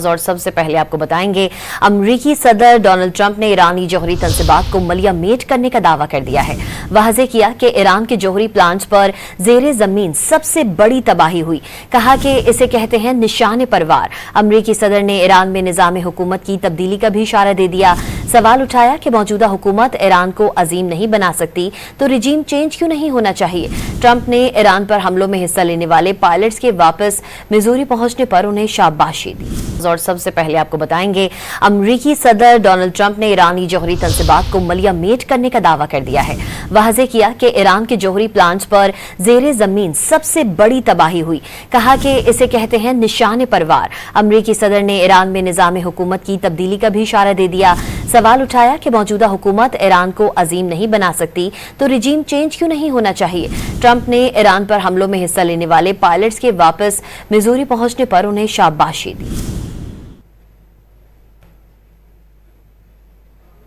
और सबसे पहले आपको बताएंगे, अमरीकी सदर डोनाल्ड ट्रंप ने ईरानी जौहरी तंसीबात को मलियामेट करने का दावा कर दिया है। वाज़ेह किया कि ईरान के जौहरी प्लांट्स पर जेरे जमीन सबसे बड़ी तबाही हुई। कहा कि इसे कहते हैं निशान परवार। अमरीकी सदर ने ईरान में निज़ाम हुकूमत की तब्दीली का भी इशारा दे दिया। सवाल उठाया कि मौजूदा हुकूमत ईरान को अजीम नहीं बना सकती तो रिजीम चेंज क्यों नहीं होना चाहिए। ट्रंप ने ईरान पर हमलों में हिस्सा लेने वाले पायलट्स के वापस मिजूरी पहुंचने पर उन्हें शाबाशी दी। और सबसे पहले आपको बताएंगे, अमरीकी सदर डोनाल्ड ट्रंप ने ईरानी जौहरी तंसीबात को मलियामेट करने का दावा कर दिया है। वाज़ेह किया कि ईरान के जौहरी प्लांट्स पर जेरे जमीन सबसे बड़ी तबाही हुई। कहा कि इसे कहते हैं निशान परवार। अमरीकी सदर ने ईरान में निज़ाम हुकूमत की तब्दीली का भी इशारा दे दिया। सवाल उठाया कि मौजूदा हुकूमत ईरान को अजीम नहीं बना सकती तो रिजीम चेंज क्यों नहीं होना चाहिए। ट्रंप ने ईरान पर हमलों में हिस्सा लेने वाले पायलट्स के वापस मिजूरी पहुंचने पर उन्हें शाबाशी दी।